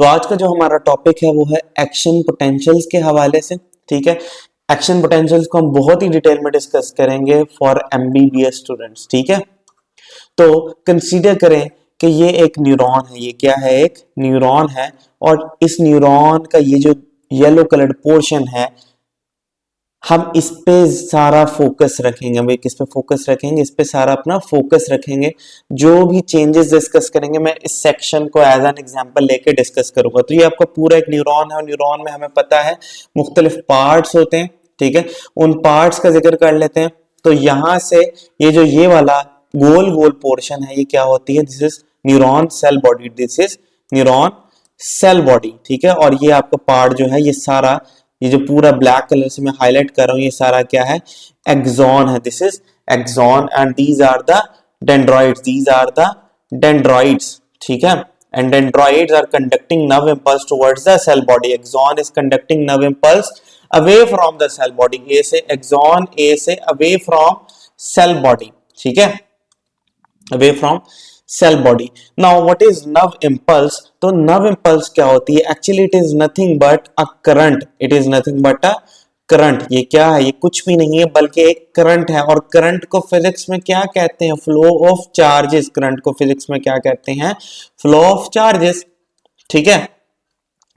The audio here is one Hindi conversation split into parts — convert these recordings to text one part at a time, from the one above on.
तो आज का जो हमारा टॉपिक है वो है एक्शन पोटेंशियल्स के हवाले से। ठीक है, एक्शन पोटेंशियल्स को हम बहुत ही डिटेल में डिस्कस करेंगे फॉर एमबीबीएस स्टूडेंट्स। ठीक है, तो कंसीडर करें कि ये एक न्यूरॉन है। ये क्या है? एक न्यूरॉन है, और इस न्यूरॉन का ये जो येलो कलर्ड पोर्शन है, हम इस पे सारा फोकस रखेंगे। हम किस पे फोकस रखेंगे? इस पे सारा अपना फोकस रखेंगे। जो भी चेंजेस डिस्कस करेंगे मैं इस सेक्शन को एज एन एग्जांपल लेके डिस्कस करूंगा। तो ये आपका पूरा एक न्यूरॉन है, और न्यूरॉन में हमें पता है मुख्तलिफ पार्ट्स होते हैं। ठीक है, उन पार्ट्स का जिक्र कर लेते हैं। तो यहां से ये जो ये वाला गोल गोल पोर्शन है, ये क्या होती है? This is neuron cell body. This is neuron cell body. ठीक है, और ये आपका पार्ट जो है, ये सारा, ये जो पूरा ब्लैक कलर से मैं हाईलाइट कर रहा हूं, ये सारा क्या है? एक्सॉन है। This is axon, and these are the dendroids. These are the dendroids. ठीक है, and dendroids are conducting nerve impulse towards the cell body. Axon is conducting nerve impulse away from the cell body. ए से एक्सॉन, ए से अवे फ्रॉम सेल बॉडी। ठीक है, away from cell body. Now what is nerve impulse? तो नर्व इंपल्स क्या होती है? Actually it is nothing but a current. It is nothing but a current. ये क्या है? ये कुछ भी नहीं है बल्कि एक करंट है। और करंट को फिजिक्स में क्या कहते हैं? Flow of charges. करंट को फिजिक्स में क्या कहते हैं? Flow of charges. ठीक है,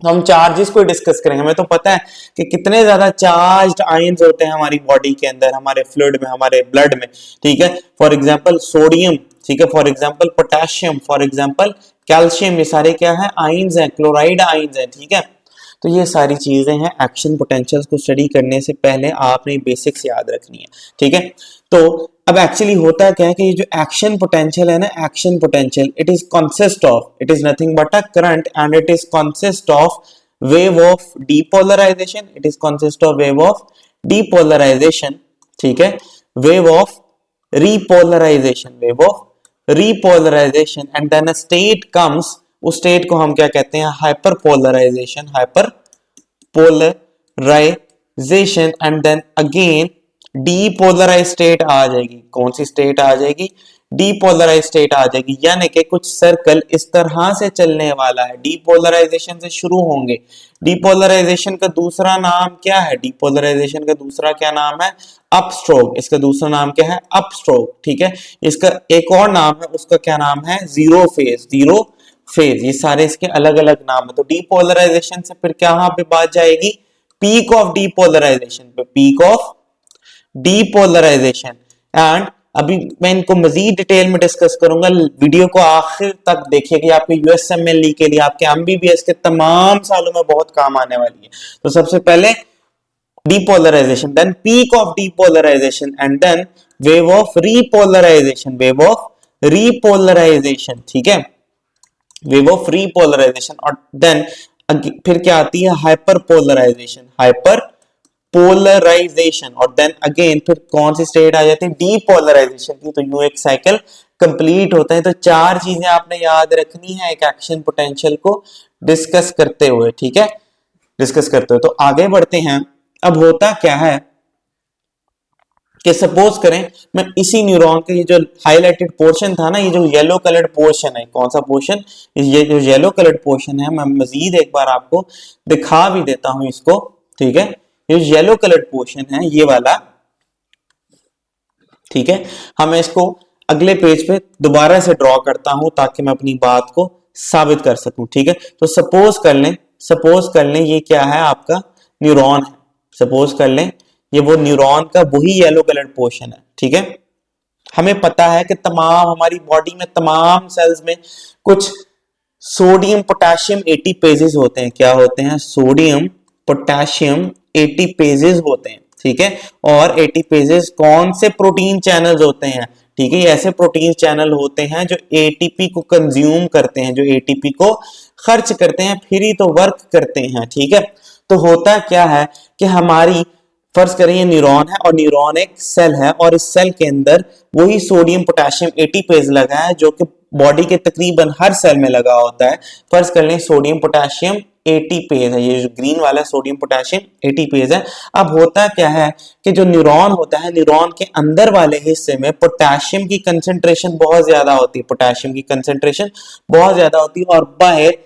तो हम चार्जेस को डिस्कस करेंगे। हमें तो पता है कि कितने ज्यादा चार्ज्ड आयंस होते हैं हमारी बॉडी के अंदर, हमारे फ्लूइड में, हमारे ब्लड में। ठीक है, फॉर एग्जांपल सोडियम, ठीक है, for example potassium, for example calcium, ये सारे क्या है? आयंस हैं, क्लोराइड आयंस हैं। ठीक है, तो ये सारी चीजें हैं। एक्शन पोटेंशियल्स को स्टडी करने से पहले आपने बेसिक्स याद रखनी है। ठीक है, तो अब एक्चुअली होता क्या है कि ये जो एक्शन पोटेंशियल है ना, action potential, it is consist of, it is nothing but a current, and it is consist of wave of depolarization. It is consist of wave of depolarization. ठीक है, wave of repolarization, wave of repolarization, and then a state comes. उस स्टेट को हम क्या कहते हैं? Hyper polarisation, hyper polarization, and then again depolarize state आ जाएगी। कौन सी स्टेट आ जाएगी? डीपोलराइज स्टेट आ जाएगी। यानी कि कुछ सर्कल इस तरह से चलने वाला है, डीपोलराइजेशन से शुरू होंगे। डीपोलराइजेशन का दूसरा नाम क्या है? डीपोलराइजेशन का दूसरा क्या नाम है? अपस्ट्रोक। इसका दूसरा नाम क्या है? अपस्ट्रोक। ठीक है, इसका एक और नाम है, उसका क्या नाम है? Zero phase, zero phase. ये सारे इसके अलग अलग नाम है। तो डीपोलराइजेशन से फिर कहां पे बात जाएगी? पीक ऑफ डीपोलराइजेशन पे, पीक ऑफ डीपोलराइजेशन। एंड अभी मैं इनको मजीद डिटेल में डिस्कस करूंगा। वीडियो को आखिर तक देखिए कि आपके यूएसएमएलई के लिए, आपके एमबीबीएस के तमाम सालों में बहुत काम आने वाली है। तो सबसे पहले depolarization, then peak of depolarization, and then wave of repolarization, wave of repolarization. ठीक है, वेव ऑफ रीपोलराइजेशन, और देन फिर क्या आती है? हाइपर पोलराइजेशन, हाइपर पोलराइजेशन, और देन अगेन फिर कौन सी स्टेट आ जाती है? डीपोलराइजेशन की। तो यूं एक साइकिल कंप्लीट होता है। तो चार चीजें आपने याद रखनी है एक एक्शन पोटेंशियल को डिस्कस करते हुए। ठीक है, डिस्कस करते हुए तो आगे बढ़ते हैं। अब होता क्या है कि सपोज करें मैं इसी न्यूरॉन के ये जो हाईलाइटेड पोर्शन था ना, ये जो येलो कलर्ड पोर्शन है, कौन सा पोर्शन? ये जो येलो कलर्ड पोर्शन है, मैं मजीद एक बार आपको दिखा भी देता हूं इसको। ठीक है, ये येलो कलर्ड पोर्शन है, ये वाला। ठीक है, हम इसको अगले पेज पे दोबारा से ड्रॉ करता हूं ताकि मैं अपनी बात को साबित कर सकूं। ठीक है, तो सपोज कर लें ये क्या है? आपका न्यूरॉन है। सपोज कर लें ये वो न्यूरॉन का वही येलो कलर्ड पोर्शन है। ठीक है, हमें पता है कि तमाम हमारी बॉडी में तमाम सेल्स में कुछ सोडियम पोटेशियम एटीपेजेस होते हैं। क्या होते हैं? सोडियम पोटेशियम एटीपेजेस होते हैं। ठीक है, और एटीपेजेस कौन से प्रोटीन चैनल्स होते हैं? ठीक है, ये ऐसे प्रोटीन चैनल होते हैं जो एटीपी को कंज्यूम करते हैं, जो एटीपी को खर्च करते हैं, फिर ही तो वर्क करते हैं। ठीक है, तो होता क्या है कि हमारी, फर्ज करें ये न्यूरॉन है और न्यूरॉन एक सेल है, और इस सेल के अंदर वही सोडियम पोटेशियम एटीपेज लगा है जो कि बॉडी के तकरीबन हर सेल में लगा होता है। फर्ज कर लें सोडियम पोटेशियम एटीपेज है, ये जो ग्रीन वाला सोडियम पोटेशियम एटीपेज है। अब होता क्या है कि जो न्यूरॉन होता है, न्यूरॉन के अंदर वाले हिस्से में पोटेशियम की कंसेंट्रेशन बहुत ज्यादा होती है, पोटेशियम की कंसेंट्रेशन बहुत ज्यादा होती है, और बाहर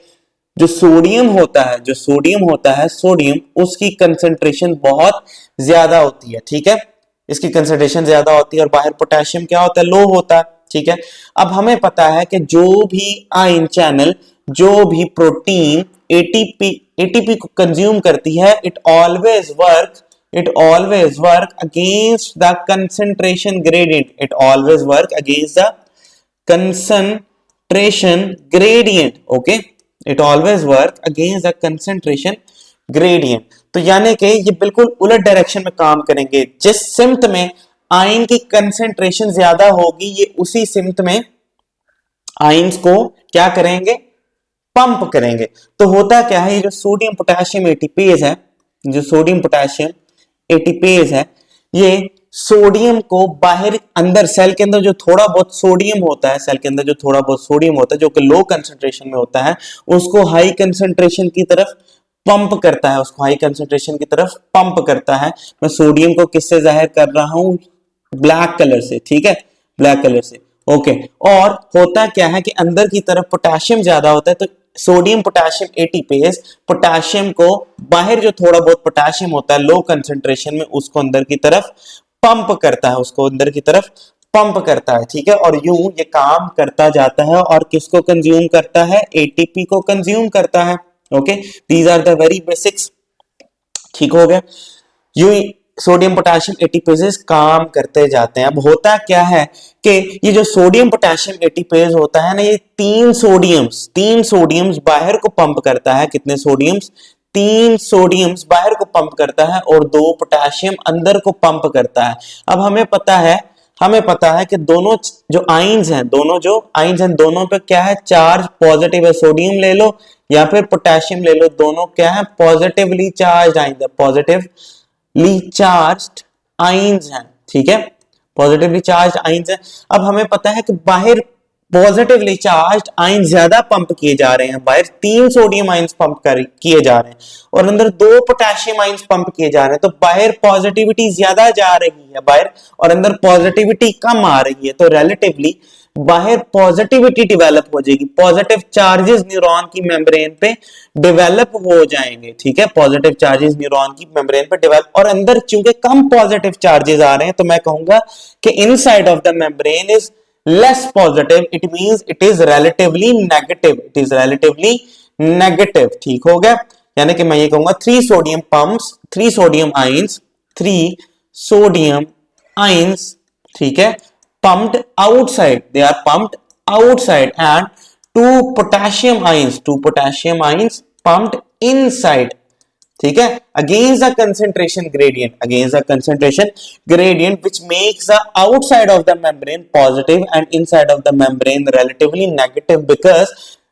जो सोडियम होता है सोडियम, उसकी कंसेंट्रेशन बहुत ज्यादा होती है, ठीक है, इसकी कंसेंट्रेशन ज्यादा होती है, और बाहर पोटेशियम क्या होता है, लो होता है, ठीक है। अब हमें पता है कि जो भी आयन चैनल, जो भी प्रोटीन एटीपी को कंज्यूम करती है, it always work against the concentration gradient, it always work against the concentration gradient, okay, it always work against the concentration gradient। तो यानी कि ये बिल्कुल उलट डायरेक्शन में काम करेंगे, जिस सिमत में आयन की कंसेंट्रेशन ज्यादा होगी, ये उसी सिमत में आयन्स को क्या करेंगे, पंप करेंगे। तो होता क्या है, ये जो सोडियम पोटेशियम एटीपेज है, जो सोडियम पोटेशियम एटीपेज है, ये सोडियम को बाहर अंदर सेल के अंदर जो थोड़ा बहुत सोडियम होता है, सेल के अंदर जो थोड़ा बहुत सोडियम होता है, जो कि लो कंसंट्रेशन में होता है, उसको हाई कंसंट्रेशन की तरफ पंप करता है, उसको हाई कंसंट्रेशन की तरफ पंप करता है। मैं सोडियम को किससे जाहिर कर रहा हूं, ब्लैक कलर से, ठीक है, ब्लैक कलर से, ओके। और होता क्या है कि अंदर की तरफ पोटेशियम ज्यादा होता है, तो सोडियम पोटेशियम एटीपेज पोटेशियम को, बाहर जो थोड़ा बहुत पोटेशियम होता है लो कंसंट्रेशन में, उसको अंदर की तरफ पंप करता है, उसको अंदर की तरफ पंप करता है, ठीक है। और यूं ये काम करता जाता है, और किसको कंज्यूम करता है, एटीपी को कंज्यूम करता है, okay. These are the very basics, ठीक हो गया। यूं सोडियम पोटेशियम एटीपेजेस काम करते जाते हैं। अब होता क्या है कि ये जो सोडियम पोटेशियम एटीपेज होता है ना, ये तीन सोडियम्स बाहर को पंप करता है। कितने सोडियम्स, 3 सोडियम्स बाहर को पंप करता है, और 2 पोटेशियम अंदर को पंप करता है। अब हमें पता है कि दोनों जो आयन्स हैं, दोनों पे क्या है, चार्ज पॉजिटिव है। सोडियम ले लो या फिर पोटेशियम ले लो, दोनों क्या है, पॉजिटिवली चार्ज आयन्स है, पॉजिटिवली चार्ज्ड आयन्स हैं, ठीक है, पॉजिटिवली चार्ज्ड आयन्स हैं। अब हमें पता है कि बाहर पॉजिटिवली चार्ज्ड आयन ज्यादा पंप किए जा रहे हैं, बाहर 3 सोडियम आयन्स पंप किए जा रहे हैं, और अंदर 2 पोटेशियम आयन्स पंप किए जा रहे हैं। तो बाहर पॉजिटिविटी ज्यादा जा रही है बाहर, और अंदर पॉजिटिविटी कम आ रही है। तो रिलेटिवली बाहर पॉजिटिविटी डेवलप हो जाएगी, पॉजिटिव चार्जेस न्यूरॉन की मेम्ब्रेन पे डेवलप हो जाएंगे, ठीक है, पॉजिटिव चार्जेस न्यूरॉन की मेम्ब्रेन पे डेवलप। और अंदर चूंकि कम पॉजिटिव चार्जेस आ रहे हैं, तो मैं कहूंगा कि inside of the membrane is less positive, it means it is relatively negative, ठीक हो गया। यानी कि मैं ये कहूंगा 3 सोडियम आयंस, ठीक है, pumped outside, they are pumped outside, and 2 potassium ions pumped inside, ठीक है, against the concentration gradient which makes the outside of the membrane positive and inside of the membrane relatively negative, because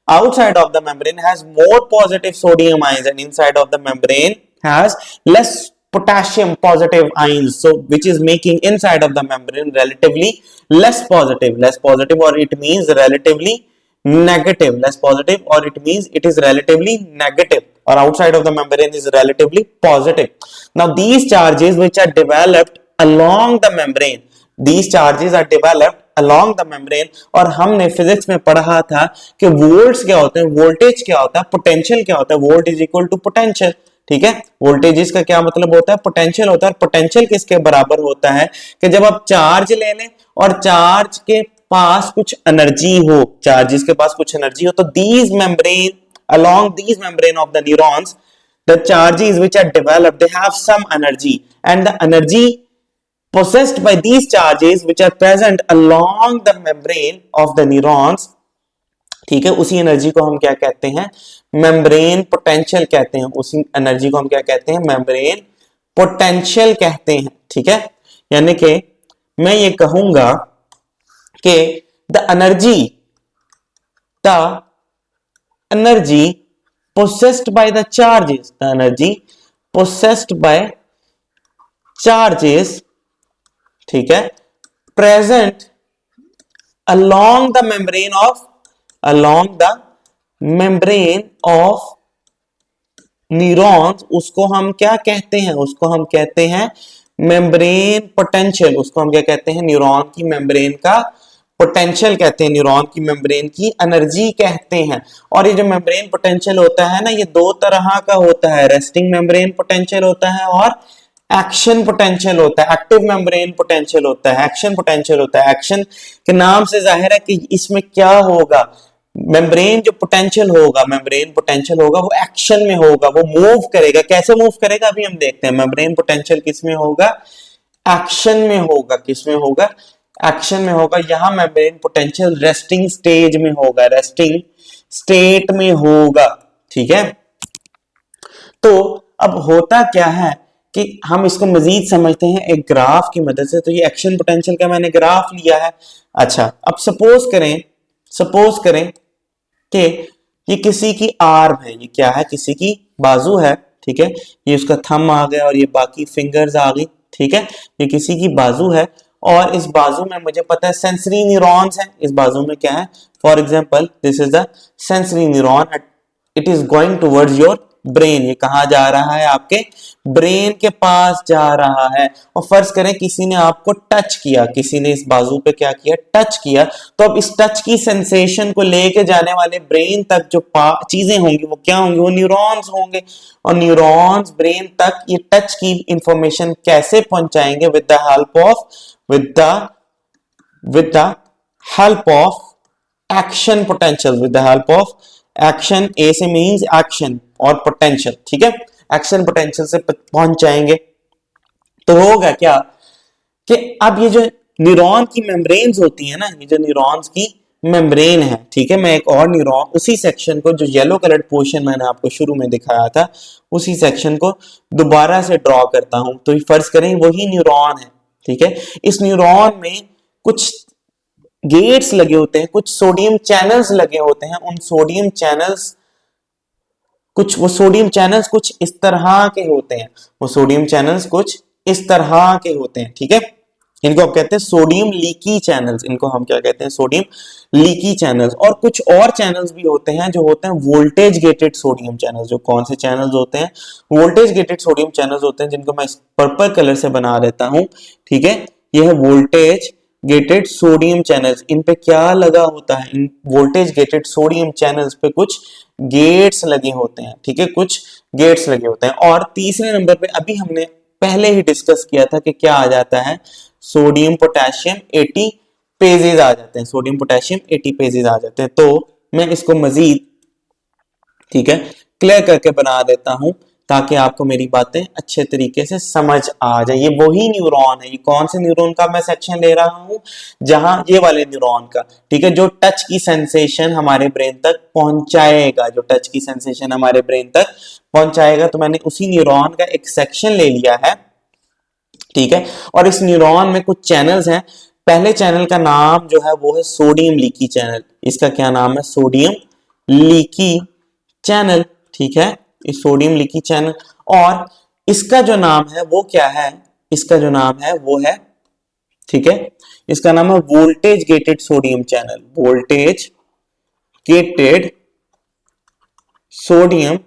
outside of the membrane has more positive sodium ions and inside of the membrane has less potassium positive ions, so which is making inside of the membrane relatively less positive, or it means relatively negative, less positive, or it means it is relatively negative, or outside of the membrane is relatively positive. Now these charges which are developed along the membrane, और हमने फिजिक्स में पढ़ा था कि वोल्ट्स क्या होते हैं, वोल्टेज क्या होता है, पोटेंशियल क्या होता है, volt is equal to potential, ठीक है। वोल्टेज का क्या मतलब होता है, पोटेंशियल होता है। पोटेंशियल किसके बराबर होता है कि जब आप चार्ज ले लें और चार्ज के पास कुछ एनर्जी हो, चार्जेस के पास कुछ एनर्जी हो, तो these membrane, along these membrane of the neurons, the charges which are developed, they have some energy, and the energy possessed by these charges which are present along the membrane of the neurons, ठीक है, उसी एनर्जी को हम क्या कहते हैं, मेम्ब्रेन पोटेंशियल कहते हैं। उसी एनर्जी को हम क्या कहते हैं, मेम्ब्रेन पोटेंशियल कहते हैं, ठीक है। यानी कि मैं ये कहूंगा कि the energy possessed by the charges, ठीक है, present along the membrane of neurons, उसको हम क्या कहते हैं, उसको हम कहते हैं मेम्ब्रेन पोटेंशियल, उसको हम क्या कहते हैं, न्यूरॉन की मेम्ब्रेन का पोटेंशियल कहते हैं न्यूरॉन की मेम्ब्रेन की एनर्जी कहते हैं। और ये जो मेम्ब्रेन पोटेंशियल होता है ना, ये दो तरह का होता है, रेस्टिंग मेम्ब्रेन पोटेंशियल होता है और एक्शन पोटेंशियल होता है। एक्टिव मेम्ब्रेन पोटेंशियल होता है, एक्शन पोटेंशियल होता है। एक्शन के नाम से जाहिर है कि इसमें क्या होगा, मेम्ब्रेन जो पोटेंशियल होगा, मेम्ब्रेन पोटेंशियल होगा वो एक्शन में होगा, वो मूव करेगा। कैसे मूव करेगा अभी हम देखते हैं। मेम्ब्रेन पोटेंशियल किसमें होगा, एक्शन में होगा। किसमें होगा, एक्शन में होगा। यहां मेम्ब्रेन पोटेंशियल रेस्टिंग स्टेज में होगा, रेस्टिंग स्टेट में होगा, ठीक है। तो अब होता क्या है कि हम इसको मजीद समझते हैं एक ग्राफ की मदद से। तो ये एक्शन पोटेंशियल का मैंने ग्राफ लिया है। अच्छा, अब सपोज करें कि ये किसी की आर्म है, ये क्या है, किसी की बाजू है, ठीक है। ये उसका थंब आ गया और ये बाकी फिंगर्स आ गई, ठीक है। ये किसी की बाजू है और इस बाजू में मुझे पता है सेंसरी न्यूरॉन्स हैं। इस बाजू में क्या है, for example this is the sensory neuron, it is going towards your brain. ये कहां जा रहा है, आपके ब्रेन के पास जा रहा है। और फर्ज करें किसी ने आपको टच किया, किसी ने इस बाजू पे क्या किया, टच किया। तो अब इस टच की सेंसेशन को लेके जाने वाले ब्रेन तक जो चीजें होंगी वो क्या होंगी, वो न्यूरॉन्स होंगे। और न्यूरॉन्स ब्रेन तक ये टच की इंफॉर्मेशन कैसे पहुंचाएंगे, with the help of action potential, with the help of action. ए से मींस एक्शन और पोटेंशियल, ठीक है। एक्शन पोटेंशियल से पहुंच जाएंगे। तो होगा क्या कि अब ये जो न्यूरॉन की मेम्ब्रेन्स होती है ना, ये जो न्यूरॉन्स की मेम्ब्रेन है, ठीक है। मैं एक और न्यूरॉन, उसी सेक्शन को, जो येलो कलर्ड पोर्शन मैंने आपको शुरू में दिखाया था, उसी सेक्शन को दोबारा से ड्रॉ करता हूं। तो फर्ज करें वही न्यूरॉन है, ठीक है। इस न्यूरॉन में कुछ गेट्स लगे होते हैं, कुछ सोडियम चैनल्स लगे होते हैं। उन सोडियम चैनल्स कुछ इस तरह के होते हैं, वो सोडियम चैनल्स कुछ इस तरह के होते हैं, ठीक है। इनको आप कहते हैं सोडियम लीकी चैनल्स, इनको हम क्या कहते हैं, सोडियम लीकी चैनल्स। और कुछ और चैनल्स भी होते हैं जो होते हैं वोल्टेज गेटेड सोडियम चैनल्स। जो कौन से चैनल्स होते हैं, वोल्टेज गेटेड सोडियम चैनल्स होते हैं, जिनको मैं पर्पल कलर से बना देता हूं, ठीक है। ये है वोल्टेज गेटेड सोडियम चैनल्स। इन पे क्या लगा होता है, इन वोल्टेज गेटेड सोडियम चैनल्स पे कुछ गेट्स लगे होते हैं, ठीक है, कुछ गेट्स लगे होते हैं। और तीसरे नंबर पे अभी हमने पहले ही डिस्कस किया था कि क्या आ जाता है, सोडियम पोटेशियम एटीपेजेज आ जाते हैं, सोडियम पोटेशियम एटीपेजेज आ जाते हैं। तो मैं इसको मजीद, ठीक है, क्लियर करके बना देता हूं ताकि आपको मेरी बातें अच्छे तरीके से समझ आ जाए। ये वही न्यूरॉन है, ये कौन से न्यूरॉन का मैं सेक्शन ले रहा हूं, जहां ये वाले न्यूरॉन का, ठीक है, जो टच की सेंसेशन हमारे ब्रेन तक पहुंचाएगा, जो टच की सेंसेशन हमारे ब्रेन तक पहुंचाएगा। तो मैंने उसी न्यूरॉन का एक सेक्शन ले लिया है, ठीक है। और इस न्यूरॉन में कुछ चैनल्स हैं। पहले चैनल का नाम जो है वो है सोडियम लीकी चैनल। इसका क्या नाम है, सोडियम लीकी चैनल, ठीक है, इस सोडियम लीकी चैनल। और इसका जो नाम है वो क्या है, इसका जो नाम है वो है, ठीक है, इसका नाम है voltage gated sodium channel, voltage gated sodium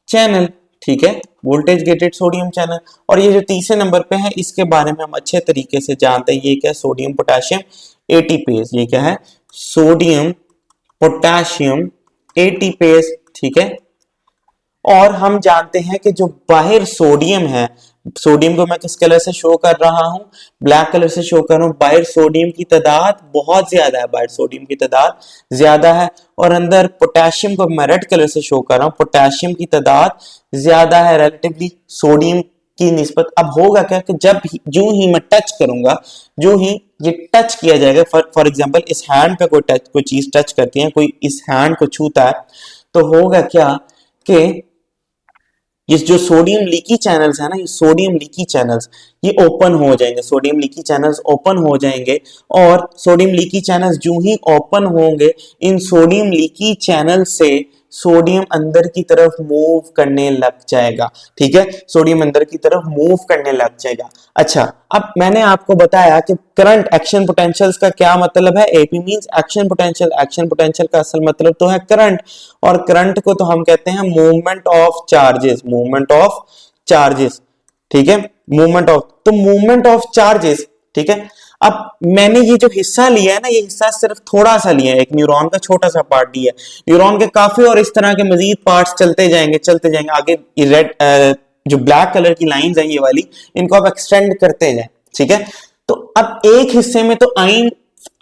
channel, ठीक है, वोल्टेज गेटेड सोडियम चैनल। और ये जो तीसरे नंबर पे है, इसके बारे में हम अच्छे तरीके से जानते हैं। ये क्या है, सोडियम पोटेशियम एटीपेज। ये क्या है, सोडियम पोटेशियम एटीपेज, ठीक है। और हम जानते हैं कि जो बाहर सोडियम है, सोडियम को मैं किस कलर से शो कर रहा हूं, ब्लैक कलर से शो कर रहा हूं। बाहर सोडियम की तादाद बहुत ज्यादा है, बाहर सोडियम की तादाद ज्यादा है। और अंदर पोटेशियम को मैं रेड कलर से शो कर रहा हूं, पोटेशियम की तादाद ज्यादा है रिलेटिवली सोडियम की निस्बत। अब होगा क्या कि जो ही मैं टच करूंगा, जो ही ये टच किया जाएगा, फॉर एग्जांपल इस हैंड पे कोई चीज टच करती है, कोई इस हैंड को छूता है, तो होगा क्या कि ये जो सोडियम लीकी चैनल्स है ना, ये सोडियम लीकी चैनल्स ये ओपन हो जाएंगे, सोडियम लीकी चैनल्स ओपन हो जाएंगे। और सोडियम लीकी चैनल्स जो ही ओपन होंगे, इन सोडियम लीकी चैनल से सोडियम अंदर की तरफ मूव करने लग जाएगा, ठीक है, सोडियम अंदर की तरफ मूव करने लग जाएगा। अच्छा, अब मैंने आपको बताया कि करंट एक्शन पोटेंशियल्स का क्या मतलब है। AP means action potential, action potential का असल मतलब तो है करंट। और करंट को तो हम कहते हैं movement of charges, movement of charges, ठीक है, मूवमेंट ऑफ, तो मूवमेंट ऑफ चार्जेस, ठीक है। अब मैंने ये जो हिस्सा लिया है ना, ये हिस्सा सिर्फ थोड़ा सा लिया है, एक न्यूरॉन का छोटा सा पार्ट लिया है। न्यूरॉन के काफी और इस तरह के मजीद पार्ट्स चलते जाएंगे आगे। ये रेड जो ब्लैक कलर की लाइंस हैं ये वाली, इनको आप एक्सटेंड करते जाएं, ठीक है। तो अब एक हिस्से में तो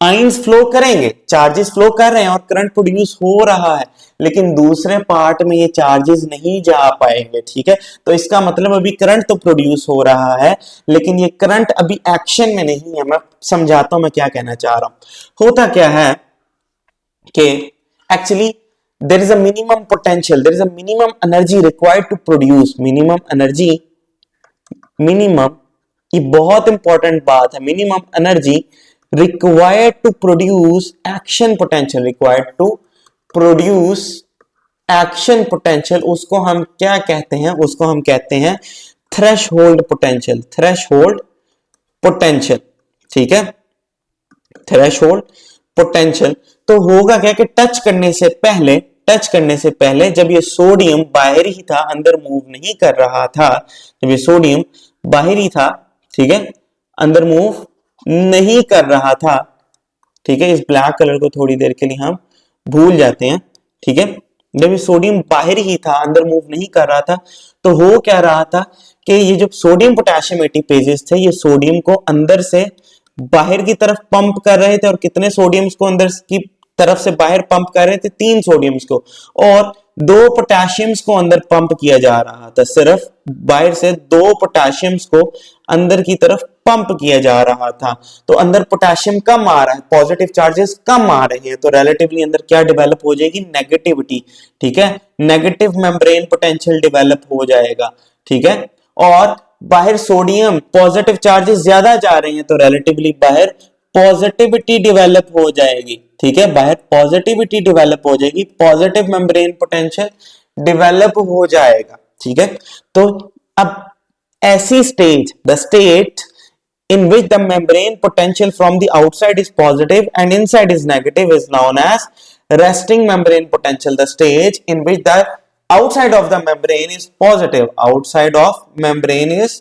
आइंस फ्लो करेंगे, चार्जेस फ्लो कर रहे हैं और करंट प्रोड्यूस हो रहा है, लेकिन दूसरे पार्ट में ये चार्जेस नहीं जा पाएंगे, ठीक है। तो इसका मतलब अभी करंट तो प्रोड्यूस हो रहा है, लेकिन ये करंट अभी एक्शन में नहीं है। मैं समझाता हूं मैं क्या कहना चाह रहा हूं। होता क्या है कि actually there is a minimum potential, there is a minimum energy required to produce, minimum energy, minimum, ये बहुत इंपॉर्टेंट बात है, minimum energy required to produce action potential, required to produce action potential, उसको हम क्या कहते हैं, उसको हम कहते हैं थ्रेशहोल्ड पोटेंशियल, थ्रेशहोल्ड पोटेंशियल, ठीक है, थ्रेशहोल्ड पोटेंशियल। तो होगा क्या कि टच करने से पहले जब ये सोडियम बाहर ही था, अंदर मूव नहीं कर रहा था, जब ये सोडियम बाहर ही था, ठीक है, अंदर मूव नहीं कर रहा था, ठीक है। इस ब्लैक कलर को थोड़ी देर के लिए हम भूल जाते हैं, ठीक है। जब ये सोडियम बाहर ही था, अंदर मूव नहीं कर रहा था, तो हो क्या रहा था कि ये जो सोडियम पोटेशियम एटीपेजेस थे, ये सोडियम को अंदर से बाहर की तरफ पंप कर रहे थे। और कितने सोडियम्स को अंदर की तरफ से बाहर पंप कर रहे थे? 3 सोडियम्स को, और 2 पोटेशियम्स को अंदर पंप किया जा रहा था। सिर्फ बाहर से 2 पोटेशियम्स को अंदर की तरफ पंप किया जा रहा था। तो अंदर पोटेशियम कम आ रहा है, पॉजिटिव चार्जेस कम आ रहे हैं, तो रिलेटिवली अंदर क्या डेवलप हो जाएगी? नेगेटिविटी, ठीक है, नेगेटिव मेम्ब्रेन पोटेंशियल डेवलप हो जाएगा, ठीक है। और बाहर सोडियम पॉजिटिव चार्जेस ज्यादा जा रहे हैं, तो रिलेटिवली बाहर पॉजिटिविटी डेवलप हो जाएगी, ठीक है, बाहर पॉजिटिविटी डेवलप हो जाएगी, पॉजिटिव मेम्ब्रेन पोटेंशियल डेवलप हो जाएगा, ठीक है। तो अब ऐसी stage, the state in which the membrane potential from the outside is positive and inside is negative is known as resting membrane potential. The stage in which the outside of the membrane is positive, outside of membrane is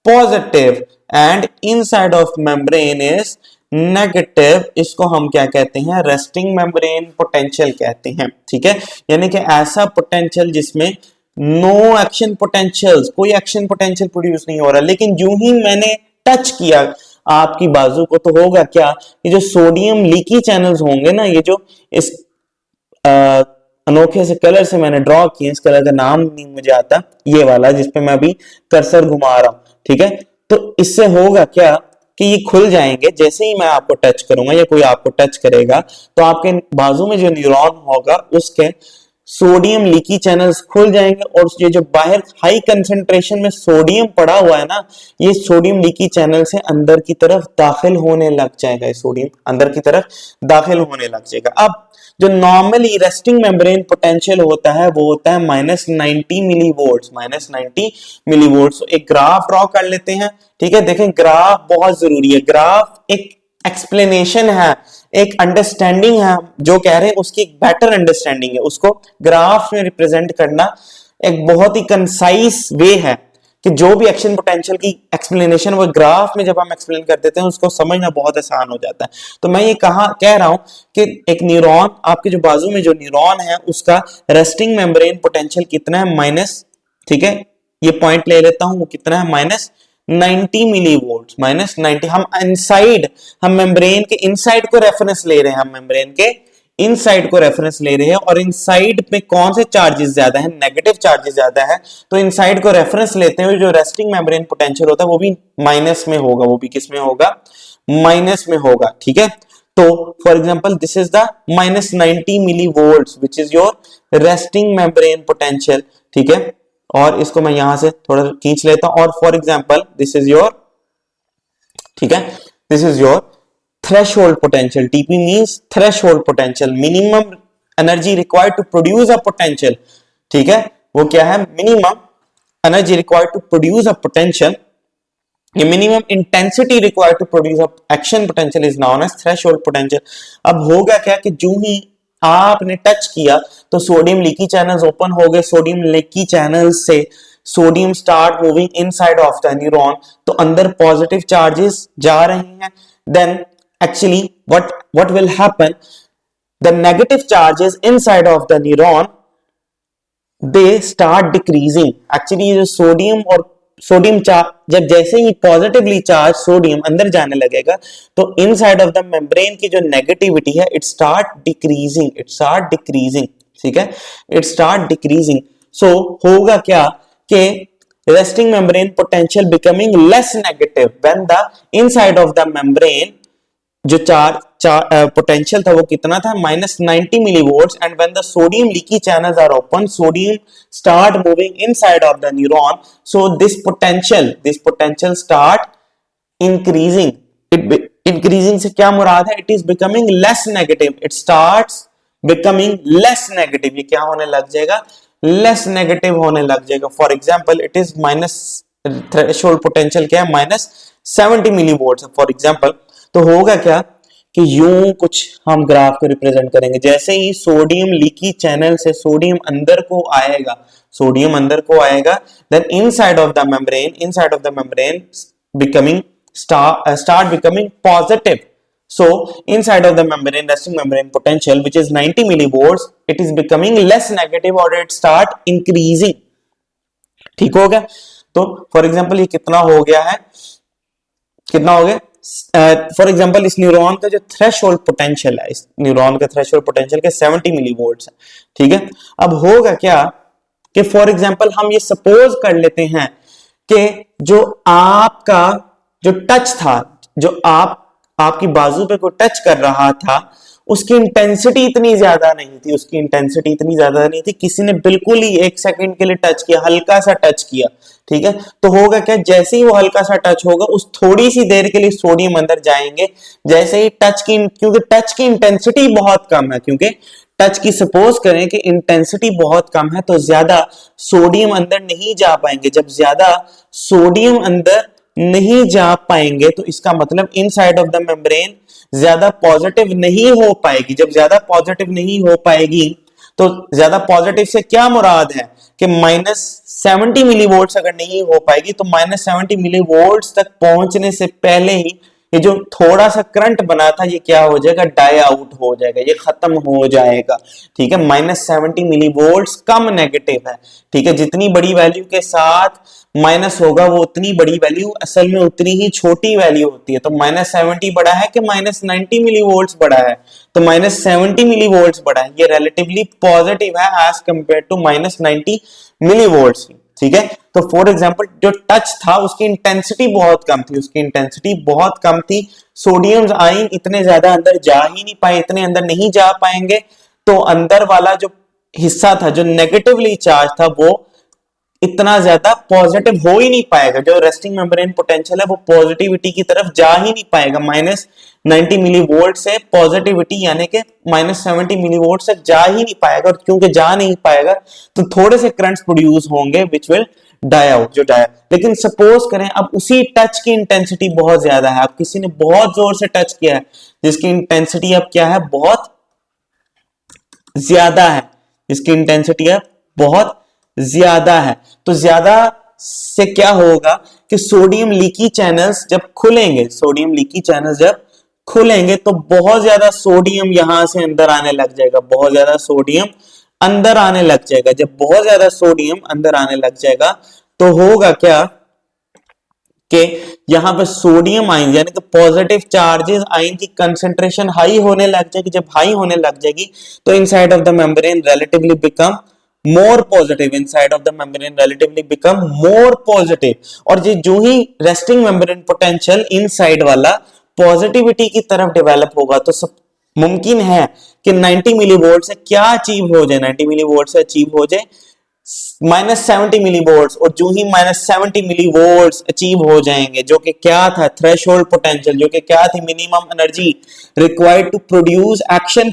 positive and inside of membrane is negative, इसको हम क्या कहते हैं? रेस्टिंग मेम्ब्रेन पोटेंशियल कहते हैं, ठीक है। यानी कि ऐसा पोटेंशियल जिसमें नो एक्शन पोटेंशियल्स, कोई एक्शन पोटेंशियल प्रोड्यूस नहीं हो रहा, लेकिन जो ही मैंने टच किया आपकी बाजू को, तो होगा क्या? ये जो सोडियम लीकी चैनल्स होंगे ना, ये जो इस अनोखे से कलर से मैंने ड्रॉ किए, इस कलर का नाम नहीं मुझे आता, ये वाला जिसपे मैं अभी कर्सर घुमा रहा हूं, ठीक है। तो इससे होगा क्या कि ये खुल जाएंगे। जैसे ही मैं आपको टच करूंगा या कोई आपको टच करेगा, तो आपके बाजू में जो न्यूरॉन होगा उसके सोडियम लीकी चैनल्स खुल जाएंगे, और ये जो बाहर हाई कंसंट्रेशन में सोडियम पड़ा हुआ है ना, ये सोडियम लीकी चैनल से अंदर की तरफ दाखिल होने लग जाएगा, ये सोडियम अंदर की तरफ दाखिल होने लग जाएगा। अब जो नॉर्मली रेस्टिंग मेम्ब्रेन पोटेंशियल होता है वो होता है -90 मिलीवोल्ट्स, -90 मिलीवोल्ट्स। एक ग्राफ ड्रॉ कर लेते हैं, ठीक है। देखें, ग्राफ बहुत जरूरी है, ग्राफ एक एक्सप्लेनेशन है, एक अंडरस्टैंडिंग है, जो कह रहे हैं उसकी एक बेटर अंडरस्टैंडिंग है। उसको ग्राफ में रिप्रेजेंट करना एक बहुत ही कंसाइज वे है कि जो भी एक्शन पोटेंशियल की एक्सप्लेनेशन वो ग्राफ में जब हम एक्सप्लेन कर देते हैं, उसको समझना बहुत आसान हो जाता है। तो मैं ये कह रहा हूं कि एक न्यूरॉन, आपके जो बाजू में जो न्यूरॉन है, उसका रेस्टिंग मेम्ब्रेन पोटेंशियल कितना है? माइनस, ठीक है, ये पॉइंट ले लेता हूं, वो कितना है? -90 मिलीवोल्ट, -90। हम मेम्ब्रेन के इनसाइड को रेफरेंस ले रहे हैं, हम मेम्ब्रेन के इनसाइड को रेफरेंस ले रहे हैं, और इनसाइड में कौन से चार्जेस ज्यादा है? नेगेटिव चार्जेस ज्यादा है। तो इनसाइड को रेफरेंस लेते हुए जो रेस्टिंग मेम्ब्रेन पोटेंशियल होता है वो भी माइनस में होगा, वो भी किस में होगा? माइनस में होगा, ठीक है। तो for example this is the -90 millivolts which is your resting membrane potential, ठीक है। और इसको मैं यहां से थोड़ा खींच लेता हूं, और for example this is your, ठीक है, this is your threshold potential. TP means threshold potential, minimum energy required to produce a potential, ठीक है। वो क्या है? minimum energy required to produce a potential, ये minimum intensity required to produce a action potential is known as threshold potential. अब होगा क्या कि जो ही आपने टच किया तो सोडियम लीकी चैनल्स ओपन हो गए, सोडियम लीकी चैनल्स से sodium start moving inside of the neuron, तो अंदर पॉजिटिव चार्जेस जा रहे हैं, then actually what will happen, the negative charges inside of the neuron they start decreasing. Actually ये जो सोडियम और सोडियम चार्ज जब जैसे ही पॉजिटिवली चार्ज सोडियम अंदर जाने लगेगा तो इनसाइड ऑफ द मेम्ब्रेन की जो नेगेटिविटी है इट स्टार्ट डिक्रीजिंग, ठीक है, इट स्टार्ट डिक्रीजिंग। सो होगा क्या कि resting membrane potential becoming less negative when the inside of the membrane जो पोटेंशियल था वो कितना था, -90 millivolts, and when the sodium leaky channels are open, sodium start moving inside of the neuron, so this potential start increasing. Increasing से क्या मुराद है, it is becoming less negative, it starts becoming less negative, ये क्या होने लग जाएगा, less negative होने लग जाएगा। For example it is minus threshold potential क्या है, -70 millivolts फॉर एग्जाम्पल। तो होगा क्या कि यूं कुछ हम ग्राफ को रिप्रेजेंट करेंगे, जैसे ही सोडियम लीकी चैनल से सोडियम अंदर को आएगा, then inside of the membrane becoming start becoming positive. So inside of the membrane, resting membrane potential which is 90 millivolts, it is becoming less negative or it start increasing. ठीक हो गया। तो फॉर एग्जांपल ये कितना हो गया, फॉर एग्जांपल इस न्यूरॉन का जो थ्रेशोल्ड पोटेंशियल है, इस न्यूरॉन का थ्रेशोल्ड पोटेंशियल के 70 मिलीवोल्ट्स है, ठीक है। अब होगा क्या कि फॉर एग्जांपल हम ये सपोज कर लेते हैं कि जो आपका जो टच था, जो आपकी बाजू पे कोई टच कर रहा था, उसकी इंटेंसिटी इतनी ज्यादा नहीं थी, किसी ने बिल्कुल ही 1 सेकंड के लिए टच किया, हल्का सा टच किया, ठीक है। तो होगा क्या, जैसे ही वो हल्का सा टच होगा उस थोड़ी सी देर के लिए सोडियम अंदर जाएंगे, जैसे ही क्योंकि टच की इंटेंसिटी बहुत कम है, क्योंकि टच की सपोज करें कि इंटेंसिटी बहुत कम है तो ज्यादा सोडियम अंदर नहीं जा पाएंगे। जब ज्यादा सोडियम अंदर नहीं जा पाएंगे तो इसका मतलब इनसाइड ऑफ द मेम्ब्रेन ज्यादा पॉजिटिव नहीं हो पाएगी। जब ज्यादा पॉजिटिव नहीं हो पाएगी तो ज्यादा पॉजिटिव से क्या मुराद है कि -70 मिलीवोल्ट्स अगर नहीं हो पाएगी तो -70 मिलीवोल्ट्स तक पहुंचने से पहले ही ये जो थोड़ा सा करंट बना था ये क्या हो जाएगा, डाई आउट हो जाएगा, ये खत्म हो जाएगा, ठीक है। -70 मिलीवोल्ट्स कम नेगेटिव है, ठीक है। जितनी बड़ी वैल्यू के साथ माइनस होगा वो उतनी बड़ी वैल्यू असल में उतनी ही छोटी वैल्यू होती है। तो -70 बड़ा है कि -90 मिलीवोल्ट्स बड़ा है, तो -70 मिलीवोल्ट्स बड़ा है, ये रिलेटिवली पॉजिटिव है एज कंपेयर टू -90 मिलीवोल्ट्स, ठीक है। तो फॉर एग्जांपल जो टच था उसकी इंटेंसिटी बहुत कम थी, सोडियम आयन इतने ज्यादा अंदर जा ही नहीं पाए, इतने अंदर नहीं जा पाएंगे, तो अंदर वाला जो हिस्सा था जो नेगेटिवली चार्ज था वो इतना ज्यादा पॉजिटिव हो ही नहीं पाएगा। जो रेस्टिंग मेम्ब्रेन पोटेंशियल है वो पॉजिटिविटी की तरफ जा ही नहीं पाएगा, -90 मिलीवोल्ट से पॉजिटिविटी यानी कि -70 मिलीवोल्ट तक जा ही नहीं पाएगा, और क्योंकि जा नहीं पाएगा तो थोड़े से करंट्स प्रोड्यूस होंगे विच विल डाई आउट, लेकिन सपोज करें अब उसी टच की इंटेंसिटी बहुत ज्यादा है, अब किसी ने बहुत जोर से टच किया है जिसकी इंटेंसिटी अब क्या है, बहुत ज्यादा है, जिसकी इंटेंसिटी है बहुत ज्यादा है। तो ज्यादा से क्या होगा कि सोडियम लीकी चैनल्स जब खुलेंगे तो बहुत ज्यादा सोडियम यहां से अंदर आने लग जाएगा, बहुत ज्यादा सोडियम अंदर आने लग जाएगा। जब बहुत ज्यादा सोडियम अंदर आने लग जाएगा तो होगा क्या कि यहां पे सोडियम आयन यानी कि पॉजिटिव चार्जेस आयन की कंसेंट्रेशन हाई होने लग जाएगी। जब हाई होने लग जाएगी तो inside of the membrane relatively become more positive, inside of the membrane relatively become more positive, और जो ही रेस्टिंग मेम्ब्रेन पोटेंशियल इनसाइड वाला पॉजिटिविटी की तरफ डेवलप होगा तो सब मुमकिन है कि 90 मिलीवोल्ट से क्या अचीव हो जाए, 90 मिलीवोल्ट से अचीव हो जाए -70 मिलीवोल्ट्स, और जो ही -70 मिलीवोल्ट्स अचीव हो जाएंगे जो कि क्या था थ्रेशोल्ड पोटेंशियल, जो कि क्या थी minimum energy required to produce action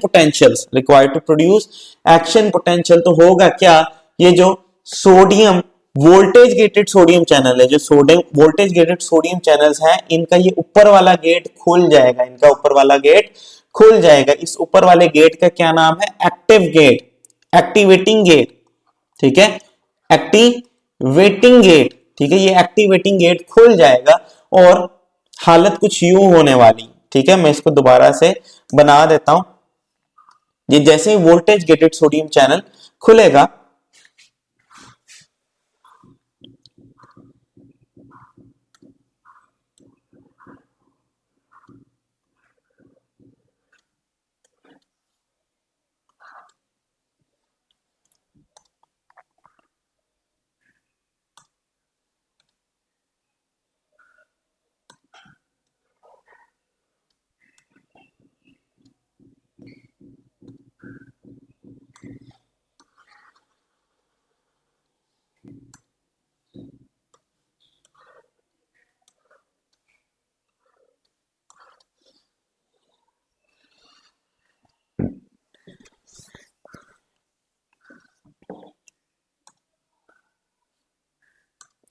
potential, तो होगा क्या, ये जो sodium voltage gated sodium channel है, जो sodium voltage gated sodium channels हैं, इनका ये ऊपर वाला गेट खुल जाएगा, इस ऊपर वाले गेट का क्या नाम है, एक्टिवेटिंग गेट, ठीक है, एक्टिवेटिंग गेट, ठीक है। ये एक्टिवेटिंग गेट खुल जाएगा और हालत कुछ यूं होने वाली, ठीक है, मैं इसको दोबारा से बना देता हूं। ये जैसे ही वोल्टेज गेटेड सोडियम चैनल खुलेगा,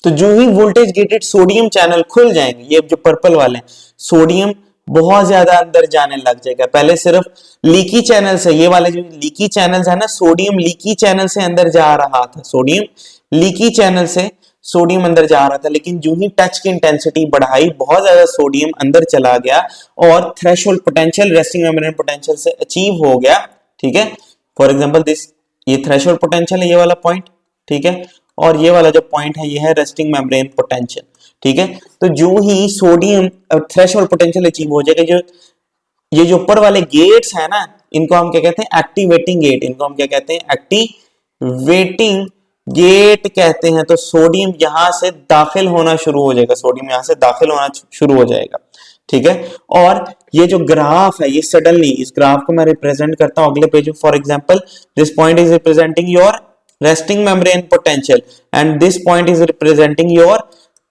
तो जो ही वोल्टेज गेटेड सोडियम चैनल खुल जाएंगे, ये जो पर्पल वाले हैं, सोडियम बहुत ज्यादा अंदर जाने लग जाएगा। पहले सिर्फ लीकी चैनल से, ये वाले जो लीकी चैनल्स है ना, सोडियम लीकी चैनल से अंदर जा रहा था, सोडियम लीकी चैनल से सोडियम अंदर जा रहा था, लेकिन जो ही टच की इंटेंसिटी बढ़ाई, बहुत ज्यादा सोडियम अंदर चला गया और threshold potential resting membrane potential से अचीव हो गया। ठीक है, फॉर एग्जांपल दिस, ये थ्रेशोल्ड पोटेंशियल है, ये वाला पॉइंट, ठीक है, और ये वाला जो पॉइंट है ये है रेस्टिंग मेम्ब्रेन पोटेंशियल। ठीक है, तो जो ही सोडियम थ्रेशोल्ड पोटेंशियल अचीव हो जाएगा, जो ये जो ऊपर वाले गेट्स है ना, इनको हम क्या कहते हैं, एक्टिवेटिंग गेट, इनको हम क्या कहते हैं, एक्टिवेटिंग गेट कहते हैं। तो सोडियम यहां से दाखिल होना शुरू हो जाएगा, सोडियम यहां से दाखिल होना शुरू हो जाएगा। ठीक है, और ये जो ग्राफ है, ये सडनली, इस ग्राफ को मैं रिप्रेजेंट करता हूं अगले पेज में। For example this point is representing your resting membrane potential and this point is representing your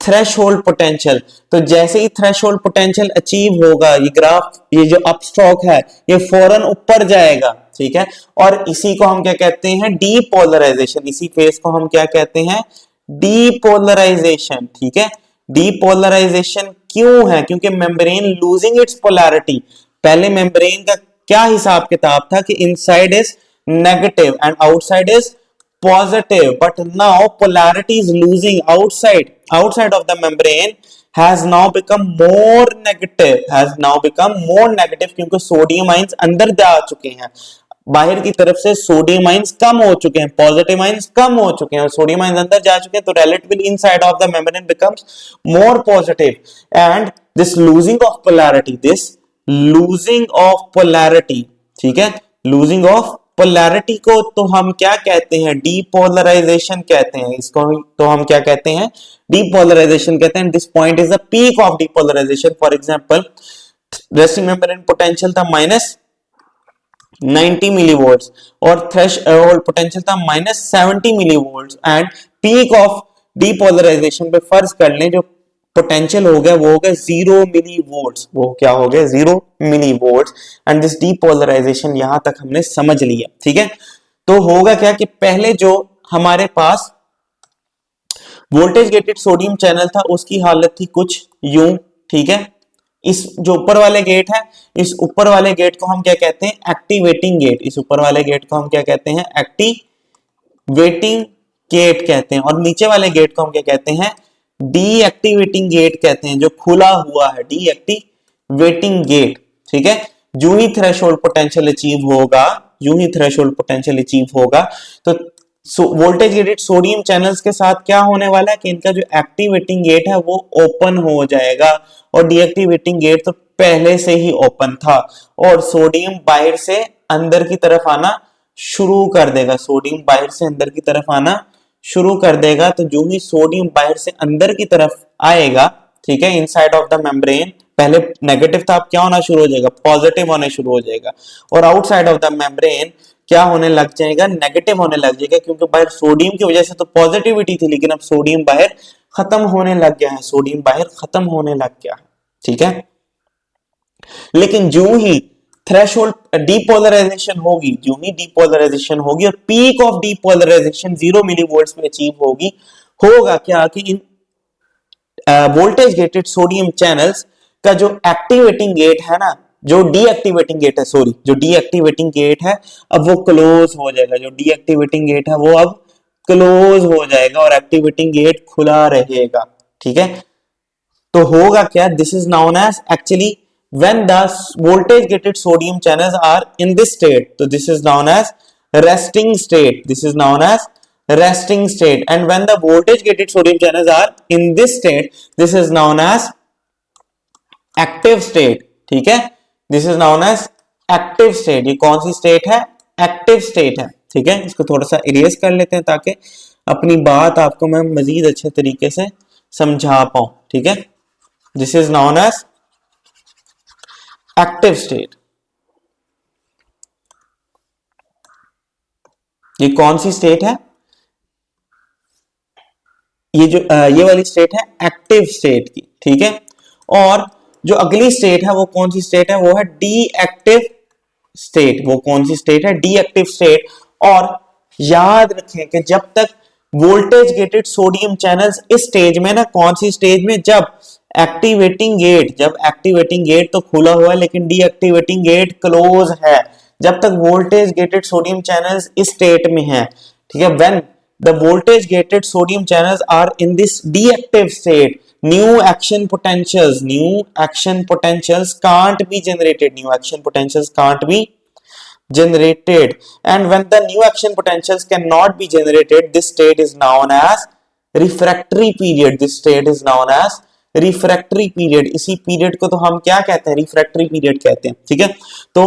threshold potential। तो जैसे ही threshold potential अचीव होगा, ये ग्राफ, ये जो अपस्ट्रोक है, ये फौरन ऊपर जाएगा। ठीक है, और इसी को हम क्या कहते हैं, डीपोलराइजेशन। इसी फेज को हम क्या कहते हैं, डीपोलराइजेशन। ठीक है, डीपोलराइजेशन क्यों है, क्योंकि मेम्ब्रेन लूजिंग इट्स पोलैरिटी। पहले मेम्ब्रेन का क्या हिसाब किताब था कि inside is negative and outside is positive, but now polarity is losing outside of the membrane has now become more negative क्योंकि सोडियम आइंस अंदर जा चुके हैं, बाहर की तरफ से सोडियम आइंस कम हो चुके हैं, पॉजिटिव आइंस कम हो चुके हैं और सोडियम आइंस अंदर जा चुके हैं, तो relatively inside of the membrane becomes more positive and this losing of polarity, ठीक है, losing of पोलैरिटी को तो हम क्या कहते हैं, डीपोलराइजेशन कहते हैं। इसको तो हम क्या कहते हैं, डीपोलराइजेशन कहते हैं। This point is the peak of depolarization. For example resting membrane potential था -90 मिलीवोल्ट्स और थ्रेशोल्ड पोटेंशियल था -70 millivolts, and peak of depolarization पे फर्ज कर लें जो पोटेंशियल हो गया वो हो गया 0 मिलीवोल्ट्स, वो क्या हो गया 0 मिलीवोल्ट्स, एंड दिस डीपोलराइजेशन यहां तक हमने समझ लिया। ठीक है, तो होगा क्या कि पहले जो हमारे पास वोल्टेज गेटेड सोडियम चैनल था उसकी हालत थी कुछ यूं। ठीक है, इस जो ऊपर वाले गेट है, इस ऊपर वाले गेट को हम क्या कहते हैं, एक्टिवेटिंग गेट। इस ऊपर वाले गेट को हम क्या कहते हैं, एक्टिवेटिंग गेट कहते हैं, और नीचे वाले गेट को हम क्या कहते हैं, डीएक्टिवेटिंग गेट कहते हैं, जो खुला हुआ है, डीएक्टिवेटिंग गेट। ठीक है, जो ही थ्रेशोल्ड पोटेंशियल अचीव होगा, जो ही थ्रेशोल्ड पोटेंशियल अचीव होगा, तो वोल्टेज गेटेड सोडियम चैनल्स के साथ क्या होने वाला है कि इनका जो एक्टिवेटिंग गेट है वो ओपन हो जाएगा, और डीएक्टिवेटिंग गेट तो पहले से ही ओपन था, और सोडियम बाहर से अंदर की तरफ आना शुरू कर देगा, सोडियम बाहर से अंदर की तरफ आना शुरू कर देगा। तो जो ही सोडियम बाहर से अंदर की तरफ आएगा, ठीक है, इनसाइड ऑफ द मेम्ब्रेन, पहले नेगेटिव था, अब क्या होना शुरू हो जाएगा, पॉजिटिव होने शुरू हो जाएगा, और आउटसाइड ऑफ द मेम्ब्रेन क्या होने लग जाएगा, नेगेटिव होने लग जाएगा, क्योंकि बाहर सोडियम की वजह से तो पॉजिटिविटी थी, लेकिन अब सोडियम बाहर खत्म होने लग गया है, सोडियम बाहर खत्म होने लग गया है। ठीक है, लेकिन जो ही थ्रेशोल्ड डीपोलराइजेशन होगी, जो ही डीपोलराइजेशन होगी और पीक ऑफ डीपोलराइजेशन 0 मिलीवोल्ट्स में अचीव होगी, होगा क्या कि इन वोल्टेज गेटेड सोडियम चैनल्स का जो एक्टिवेटिंग गेट है ना, जो डीएक्टिवेटिंग गेट है, सॉरी, जो डीएक्टिवेटिंग गेट है अब वो क्लोज हो जाएगा, जो डीएक्टिवेटिंग गेट है वो अब क्लोज हो जाएगा और एक्टिवेटिंग गेट खुला रहेगा। ठीक है, तो होगा क्या, this is known as actually when the voltage gated sodium channels are in this state, so this is known as resting state. This is known as resting state. And when the voltage gated sodium channels are in this state, this is known as active state. ठीक है, this is known as active state. ये कौन सी स्टेट है? एक्टिव स्टेट है. ठीक है, इसको थोड़ा सा इरेज कर लेते हैं ताकि अपनी बात आपको मैं मजीद अच्छे तरीके से समझा पाऊं. ठीक है, this is known as active state. ये कौन सी स्टेट है? ये जो ये वाली स्टेट है एक्टिव स्टेट की. ठीक है, और जो अगली स्टेट है वो कौन सी स्टेट है? वो है डीएक्टिव स्टेट. वो कौन सी स्टेट है? Deactive state. और याद रखें कि जब तक वोल्टेज गेटेड सोडियम चैनल्स इस स्टेज में ना, कौन सी स्टेज में? जब एक्टिवेटिंग गेट तो खुला हुआ है लेकिन डीएक्टिवेटिंग गेट क्लोज है. जब तक वोल्टेज गेटेड सोडियम चैनल्स इस स्टेट में है, ठीक है, when the voltage gated sodium channels are in this deactive state, new action potentials can't be generated. And when the new action potentials cannot be generated, this state is known as refractory period. इसी पीरियड को तो हम क्या कहते हैं? रिफ्रैक्टरी पीरियड कहते हैं. ठीक है, तो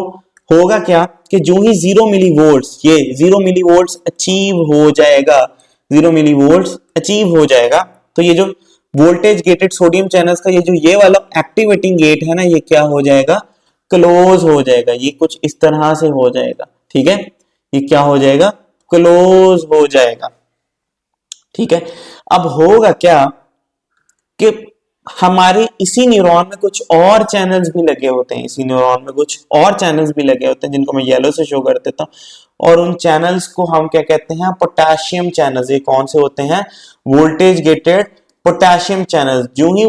होगा क्या कि जो ही 0 मिलीवोल्ट्स, ये 0 मिलीवोल्ट्स अचीव हो जाएगा, तो ये जो वोल्टेज गेटेड सोडियम चैनल्स का ये वाला एक्टिवेटिंग गेट है ना, ये क्या हो जाएगा? क्लोज हो जाएगा. ये कुछ इस तरह से हो जाएगा. ठीक है, ये क्या हो जाएगा? क्लोज हो जाएगा. ठीक है, अब होगा क्या कि हमारे इसी न्यूरॉन में कुछ और चैनल्स भी लगे होते हैं. जिनको मैं येलो से शो कर देता हूं. और उन चैनल्स को हम क्या कहते हैं? Potassium channels. ये कौन से होते हैं? Voltage gated potassium channels. जो ही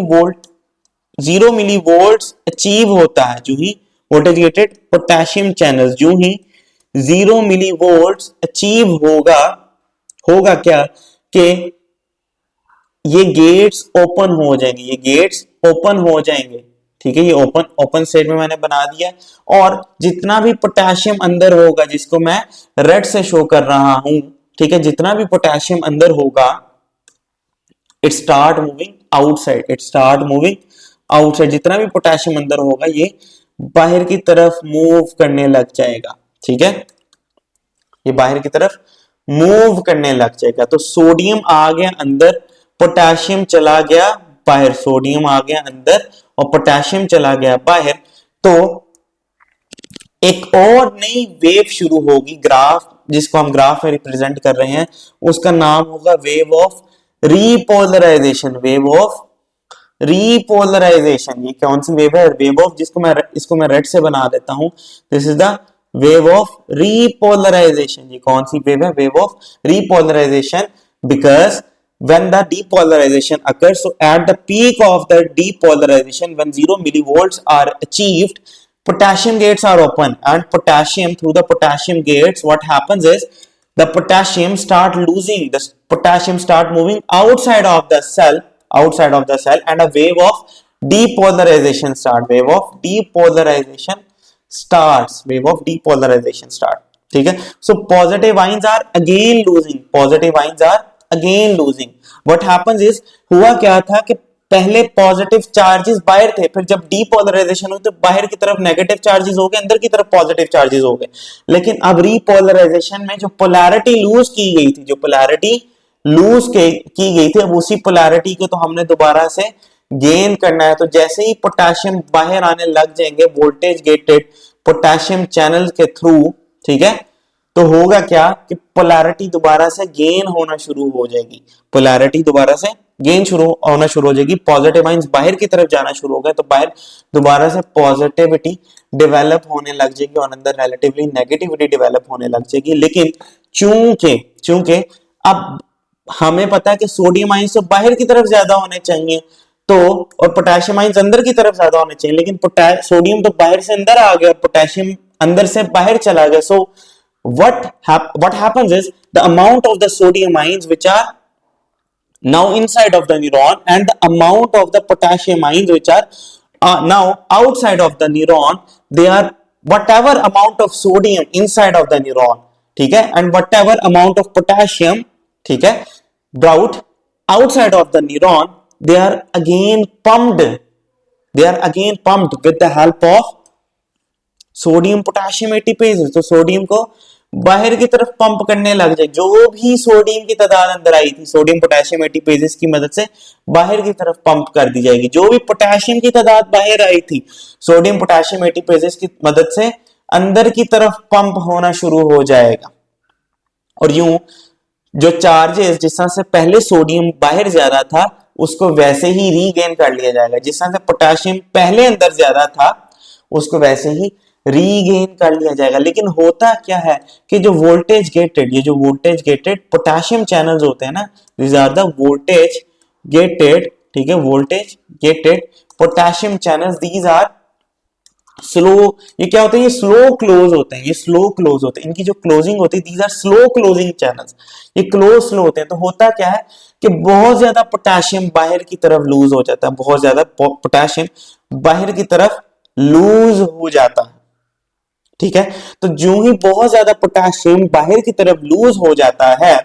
0 मिलीवोल्ट्स अचीव होता है, जो ही वोल्टेज गेटेड पोटेशियम चैनल्स, जो ही 0 मिलीवोल्ट्स अचीव होगा क्या कि ये गेट्स ओपन हो जाएंगे. ठीक है, ये ओपन स्टेट में मैंने बना दिया. और जितना भी पोटेशियम अंदर होगा, जिसको मैं रेड से शो कर रहा हूं, ठीक है, जितना भी पोटेशियम अंदर होगा, it start moving outside. जितना भी पोटेशियम अंदर होगा ये बाहर की तरफ मूव करने लग जाएगा. ठीक है, ये बाहर की तरफ मूव करने लग जाएगा. तो सोडियम आ गया अंदर, पोटेशियम चला गया बाहर. सोडियम आ गया अंदर और पोटेशियम चला गया बाहर. तो एक और नई वेव शुरू होगी. ग्राफ, जिसको हम ग्राफ में रिप्रेजेंट कर रहे हैं, उसका नाम होगा वेव ऑफ रीपोलराइजेशन. ये कौन सी वेव है? वेव ऑफ, इसको मैं रेड से बना देता हूं. This is the wave of repolarisation. ये कौन सी वेव है? Wave of repolarisation. Because when the depolarization occurs, so at the peak of the depolarization, when 0 millivolts are achieved, potassium gates are open, and through the potassium gates, what happens is the potassium start moving outside of the cell, and a wave of depolarization starts. ठीक है, so positive ions are again losing. What happens is, हुआ क्या था कि पहले पॉजिटिव चार्जेस बाहर थे, फिर जब डीपोलराइजेशन हुई तो बाहर की तरफ नेगेटिव चार्जेस हो गए, अंदर की तरफ पॉजिटिव चार्जेस हो गए. लेकिन अब रीपोलराइजेशन में जो पोलैरिटी लूज की गई थी, अब उसी पोलैरिटी को तो हमने दोबारा से गेन करना है. तो जैसे ही पोटेशियम बाहर आने लग जाएंगे वोल्टेज गेटेड पोटेशियम चैनल के थ्रू, ठीक है, तो होगा क्या कि पोलैरिटी दोबारा से गेन होना शुरू हो जाएगी. पॉजिटिव आइंस बाहर की तरफ जाना शुरू हो गए, तो बाहर दोबारा से पॉजिटिविटी डेवलप होने लग जाएगी और अंदर रिलेटिवली नेगेटिविटी डेवलप होने लग जाएगी. लेकिन चूंकि अब हमें पता है कि सोडियम आइंस तो बाहर की तरफ ज्यादा होने चाहिए, तो और पोटेशियम आइंस अंदर की तरफ ज्यादा होने चाहिए, लेकिन सोडियम तो बाहर से अंदर आ गया, पोटेशियम अंदर से बाहर चला गया. सो what happens is, the amount of the sodium ions which are now inside of the neuron and the amount of the potassium ions which are now outside of the neuron they are whatever amount of sodium inside of the neuron, ठीक है, and whatever amount of potassium, ठीक है, brought outside of the neuron they are again pumped with the help of sodium potassium ATPase. तो सोडियम को बाहर की तरफ पंप करने लग जाए, जो भी सोडियम की तादाद अंदर आई थी सोडियम पोटेशियम एटीपेजेस की मदद से बाहर की तरफ पंप कर दी जाएगी। जो भी पोटेशियम की तादाद बाहर आई थी सोडियम पोटेशियम एटीपेजेस की मदद से अंदर की तरफ पंप होना शुरू हो जाएगा। और यूं जो चार्जेस जिस तरह से पहले सोडियम बाहर ज्यादा था उसको वैसे ही रीगेन कर लिया जाएगा, जिस तरह से पोटेशियम पहले अंदर ज्यादा था उसको वैसे ही रीगेन कर लिया जाएगा। लेकिन होता क्या है कि जो वोल्टेज गेटेड पोटेशियम चैनल्स होते हैं ना, these are the voltage gated, ठीक है, voltage gated potassium channels, these are slow. ये क्या होते हैं, ये स्लो क्लोज होते हैं, इनकी जो क्लोजिंग होती है these are slow closing channels, ये क्लोज स्लो होते हैं। तो होता क्या है कि बहुत ज्यादा पोटेशियम बाहर की तरफ लूज हो जाता है, बहुत ज्यादा पोटेशियम बाहर की तरफ लूज हो जाता है, ठीक है। तो जो ही बहुत ज्यादा पोटेशियम बाहर की तरफ लूज हो जाता है,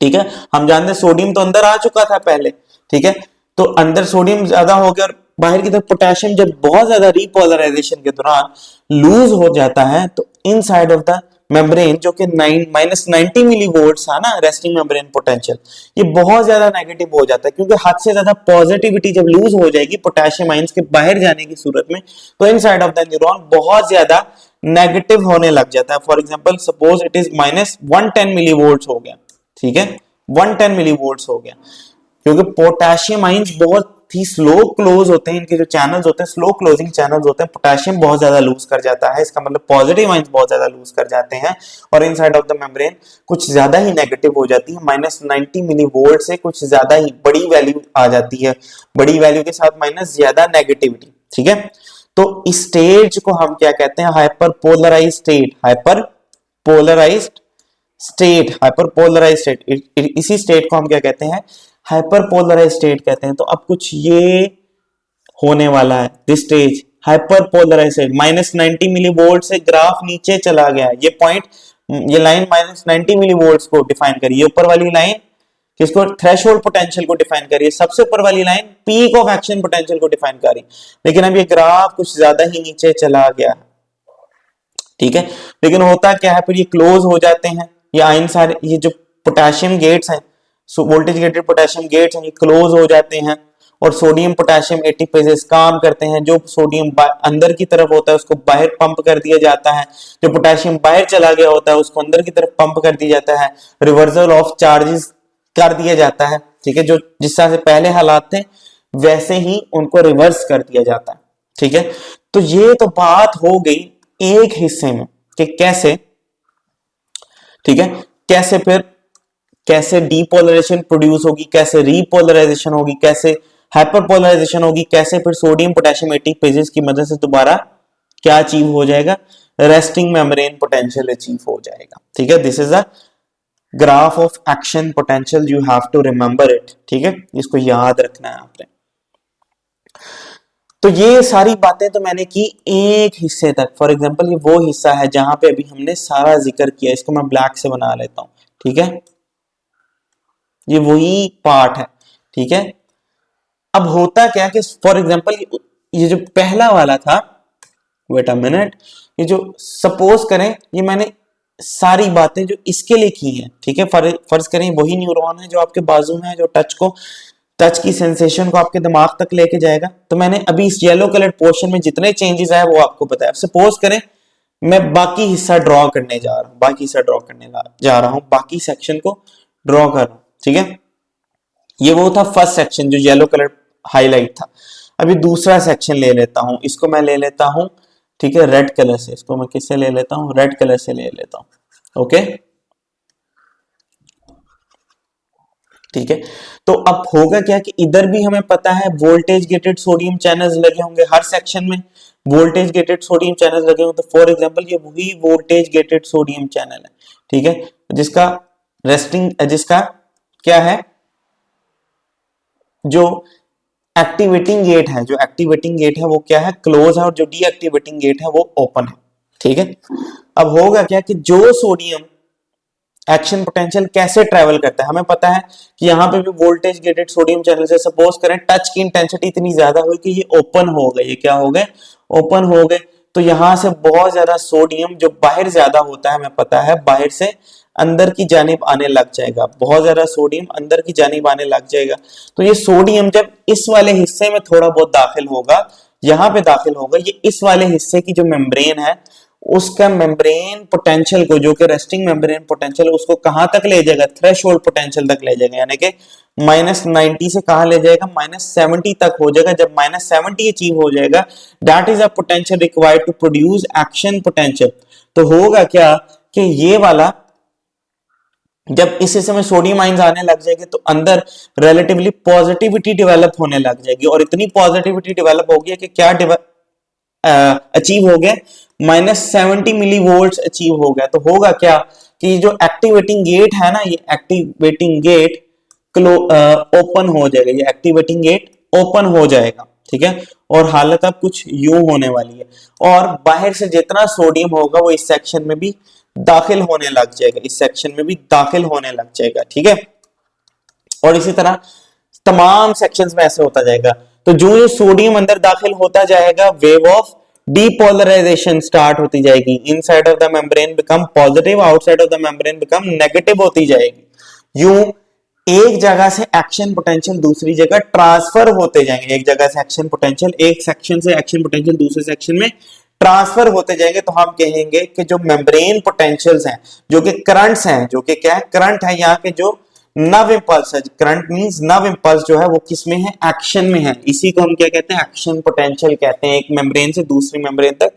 ठीक है, हम जानते हैं सोडियम तो अंदर आ चुका था पहले, ठीक है, तो अंदर सोडियम ज्यादा हो गया और बाहर की तरफ पोटेशियम जब बहुत ज्यादा रीपोलराइजेशन के दौरान लूज हो जाता है तो इनसाइड ऑफ द मेम्ब्रेन जो कि -90 मिलीवोल्ट था ना रेस्टिंग मेम्ब्रेन पोटेंशियल, ये बहुत ज्यादा नेगेटिव हो जाता है, क्योंकि हद से ज्यादा पॉजिटिविटी जब लूज हो जाएगी पोटेशियम आयंस के बाहर जाने की सूरत में तो इनसाइड ऑफ द न्यूरॉन बहुत ज्यादा नेगेटिव होने लग जाता है। For example suppose it is -110 millivolt हो गया, ठीक है, 110 मिलीवोल्ट हो गया, क्योंकि पोटेशियम आयंस बहुत ही स्लो क्लोज होते हैं, इनके जो चैनल्स होते हैं स्लो क्लोजिंग चैनल्स होते हैं, पोटेशियम बहुत ज्यादा लूज कर जाता है, इसका मतलब पॉजिटिव आयंस बहुत ज्यादा लूज कर जाते हैं और इनसाइड ऑफ द मेम्ब्रेन कुछ ज्यादा ही नेगेटिव हो जाती है, -90 मिलीवोल्ट से कुछ ज्यादा ही बड़ी वैल्यू आ जाती है, बड़ी वैल्यू के साथ माइनस ज्यादा नेगेटिविटी, ठीक है। तो इस स्टेज को हम क्या कहते हैं, हाइपरपोलराइज्ड स्टेट, इसी स्टेट को हम क्या कहते हैं, हाइपरपोलराइज्ड स्टेट कहते हैं। तो अब कुछ ये होने वाला है, दिस स्टेज हाइपरपोलराइज्ड स्टेट, -90 मिलीवोल्ट से ग्राफ नीचे चला गया, ये पॉइंट, ये लाइन -90 मिलीवोल्ट को डिफाइन करिए, ऊपर वाली लाइन किसको, थ्रेशोल्ड पोटेंशियल को डिफाइन करिए, सबसे ऊपर वाली line peak of action potential को डिफाइन करिए, लेकिन अब ये ग्राफ कुछ ज्यादा ही नीचे चला गया, ठीक है। लेकिन होता क्या है, फिर ये क्लोज हो जाते हैं, ये आयन सारे, ये जो पोटेशियम गेट्स हैं, वोल्टेज गेटेड पोटेशियम गेट्स हैं, ये क्लोज हो जाते हैं और सोडियम पोटेशियम एटीपेजेस काम करते हैं, जो सोडियम अंदर की तरफ होता है उसको बाहर पंप कर दिया जाता है, जो पोटेशियम बाहर चला गया होता है उसको अंदर की तरफ पंप कर दिया जाता है, रिवर्सल ऑफ चार्जेस कर दिया जाता है, ठीक है, जो जिस तरह से पहले हालात थे वैसे ही उनको रिवर्स कर दिया जाता है, ठीक है। तो ये तो बात हो गई एक हिस्से में कि कैसे, ठीक है, कैसे फिर कैसे डीपोलराइजेशन प्रोड्यूस होगी, कैसे रीपोलराइजेशन होगी, कैसे हाइपरपोलराइजेशन होगी, कैसे फिर सोडियम पोटेशियम एटीपेजेस की मदद से दोबारा क्या अचीव हो जाएगा, रेस्टिंग मेम्ब्रेन पोटेंशियल अचीव हो जाएगा, ठीक है। This is a graph of action potential, you have to remember it, ठीक है, इसको याद रखना है आपने। तो ये सारी बातें तो मैंने की एक हिस्से तक, फॉर एग्जांपल ये वो हिस्सा है जहां पे अभी हमने सारा जिक्र किया, इसको मैं ब्लैक से बना लेता हूं, ठीक है, ये वही पार्ट है, ठीक है। अब होता क्या कि फॉर एग्जांपल ये जो पहला वाला था, वेट अ मिनट, ये जो सपोज करें ये मैंने सारी बातें जो इसके लिए की हैं, ठीक है, फर्ज करें वही न्यूरॉन है जो आपके बाजू में है, जो टच की सेंसेशन को आपके दिमाग तक लेके जाएगा। तो मैंने अभी इस येलो कलर पोर्शन में जितने चेंजेस आए वो आपको बताया। सपोज करें मैं बाकी हिस्सा ड्रॉ करने जा रहा हूं, बाकी सेक्शन को ड्रॉ कर रहा हूं, ठीक है। ये वो था फर्स्ट सेक्शन जो येलो कलर हाईलाइट था। अभी दूसरा सेक्शन ले लेता हूं, इसको मैं ले लेता हूं, ठीक है, रेड कलर से, इसको मैं किससे ले लेता हूं, रेड कलर से ले लेता हूं, ओके, ठीक है। तो अब होगा क्या कि इधर भी हमें पता है वोल्टेज गेटेड सोडियम चैनल्स लगे होंगे, हर सेक्शन में वोल्टेज गेटेड सोडियम चैनल्स लगे होंगे। तो फॉर एग्जांपल ये वही वोल्टेज गेटेड सोडियम चैनल है, ठीक है, जिसका क्या है, जो एक्टिवेटिंग गेट है, जो एक्टिवेटिंग गेट है वो क्या है, क्लोज है, और जो डीएक्टिवेटिंग गेट है वो ओपन है। ठीक है, अब होगा क्या कि जो सोडियम एक्शन पोटेंशियल कैसे ट्रेवल करता है, हमें पता है कि यहाँ पे भी वोल्टेज गेटेड सोडियम चैनल से सपोज करें टच की इंटेंसिटी इतनी ज्यादा हुई कि ये ओपन हो गए, ये क्या हो गए, ओपन हो गए। तो यहां से बहुत ज्यादा सोडियम जो बाहर ज्यादा होता है, हमें पता है बाहर से अंदर की जानिब आने लग जाएगा, बहुत ज्यादा सोडियम अंदर की जानिब आने लग जाएगा। तो ये सोडियम जब इस वाले हिस्से में थोड़ा बहुत दाखिल होगा, यहाँ पे दाखिल होगा, ये इस वाले हिस्से की जो मेम्ब्रेन है उसका मेम्ब्रेन पोटेंशियल को, जो कि रेस्टिंग मेम्ब्रेन पोटेंशियल, उसको कहां तक ले जाएगा, थ्रेशोल्ड पोटेंशियल तक ले जाएगा, यानी कि -90 से कहां ले जाएगा, -70 तक हो जाएगा। जब -70 अचीव हो जाएगा, that is a potential required to produce action potential. तो होगा क्या कि ये वाला जब इस हिस्से में सोडियम आयंस आने लग जाएंगे तो अंदर रिलेटिवली पॉजिटिविटी डेवलप होने लग जाएगी, और इतनी पॉजिटिविटी डेवलप होगी कि क्या अचीव हो गया, -70 मिली वोल्ट अचीव हो गया। तो होगा क्या कि जो एक्टिवेटिंग गेट है ना, ये एक्टिवेटिंग गेट ओपन हो जाएगा, ये एक्टिवेटिंग गेट ओपन हो जाएगा। ठीक है, और हालत अब कुछ यूं होने वाली है, और बाहर से जितना सोडियम होगा वो इस सेक्शन में भी दाखिल होने लग जाएगा, इस सेक्शन में भी दाखिल होने लग जाएगा। ठीक है, और इसी तरह तमाम सेक्शंस में ऐसे होता जाएगा। तो जो सोडियम अंदर दाखिल होता जाएगा, वेव ऑफ डीपोलराइजेशन स्टार्ट होती जाएगी, inside of the membrane become positive, outside of the membrane become negative होती जाएगी। यूं एक जगह से एक्शन पोटेंशियल दूसरी जगह ट्रांसफर होते जाएंगे, एक जगह से एक्शन पोटेंशियल, एक सेक्शन से एक्शन पोटेंशियल दूसरे सेक्शन में ट्रांसफर होते जाएंगे। तो हम कहेंगे कि जो मेम्ब्रेन पोटेंशियल्स हैं, जो कि करंट्स हैं, जो कि क्या है, करंट है, यहाँ के जो नव इंपल्स है, करंट मींस नव इंपल्स जो है वो किसमें है, एक्शन में है। इसी को हम क्या कहते हैं, एक्शन पोटेंशियल कहते हैं। एक मेम्ब्रेन से दूसरी मेम्ब्रेन तक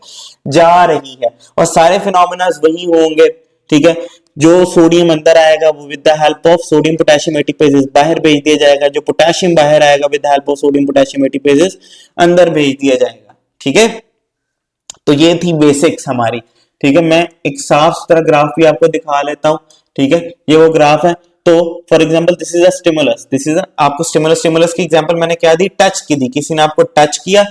जा रही है, और सारे फिनोमेना वही होंगे। ठीक है, जो सोडियम अंदर आएगा वो with the help of sodium potassium ATPases बाहर भेज दिया जाएगा, जो पोटेशियम बाहर आएगा with the help of sodium potassium ATPases अंदर भेज दिया जाएगा। ठीक है, तो ये थी बेसिक्स हमारी। ठीक है, मैं एक साफ सुथरा ग्राफ भी आपको दिखा लेता हूं। ठीक है, ये वो ग्राफ है। तो for example this is a stimulus, this is आपको स्टिमुलस की एग्जांपल मैंने क्या दी, टच की दी, किसी ने आपको टच किया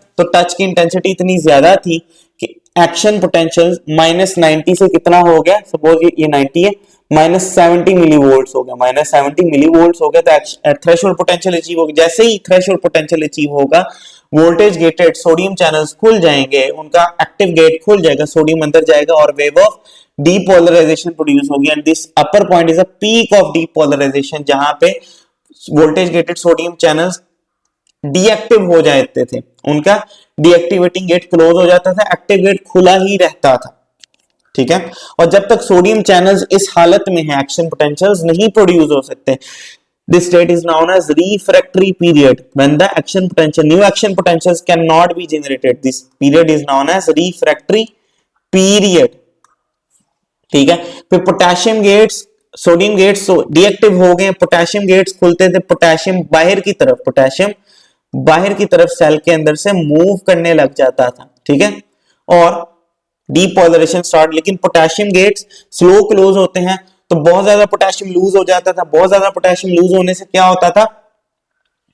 तो टच की इंटेंसिटी इतनी ज्यादा थी कि एक्शन पोटेंशियल -90 से कितना हो गया, सपोज ये 90 है, -70 मिली वोल्ट हो गया, -70 मिली वोल्ट हो गया। तो थ्रेशोल्ड पोटेंशियल अचीव हो गया। जैसे ही थ्रेशोल्ड पोटेंशियल अचीव होगा, वोल्टेज गेटेड सोडियम चैनल्स खुल जाएंगे, उनका एक्टिव गेट खुल जाएगा, सोडियम अंदर जाएगा और वेव ऑफ डीपोलराइजेशन प्रोड्यूस होगी। And this upper point is a peak of depolarization, जहां पे voltage gated sodium channels deactive हो जाते थे, उनका डीएक्टिवेटिंग गेट क्लोज हो जाता था, एक्टिव गेट खुला ही रहता था। ठीक है, और जब तक सोडियम चैनल्स इस हालत में है, एक्शन पोटेंशियल्स नहीं प्रोड्यूस हो सकते। This state is known as refractory period when the action potential, new action potentials cannot be generated. This period is known as refractory period. ठीक है, फिर potassium gates, sodium gates deactive हो गए, पोटेशियम गेट्स खुलते थे, पोटेशियम बाहर की तरफ सेल के अंदर से मूव करने लग जाता था। ठीक है, और डीपोलराइजेशन स्टार्ट, लेकिन पोटेशियम गेट्स स्लो क्लोज होते हैं, तो बहुत ज्यादा पोटेशियम लूज हो जाता था। बहुत ज्यादा पोटेशियम लूज होने से क्या होता था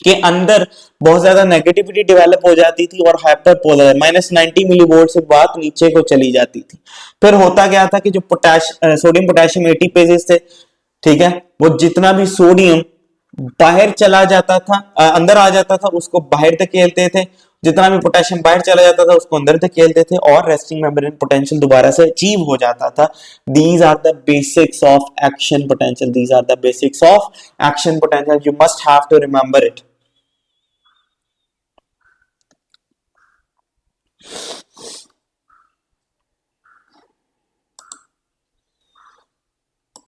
कि अंदर बहुत ज्यादा नेगेटिविटी डेवलप हो जाती थी, और हाइपरपोलर -90 मिलीवोल्ट से बात नीचे को चली जाती थी। फिर होता क्या था कि जो सोडियम पोटेशियम एटीपेजेस थे, ठीक है, वो जितना भी सोडियम बाहर चला जाता था, अंदर आ जाता था, उसको बाहर धकेलते थे, जितना भी पोटेशियम बाहर चला जाता था उसको अंदर धकेलते थे, और रेस्टिंग मेम्ब्रेन पोटेंशियल दोबारा से अचीव हो जाता था। These are the basics of action potential, these are the basics of action potential, you must have to remember it.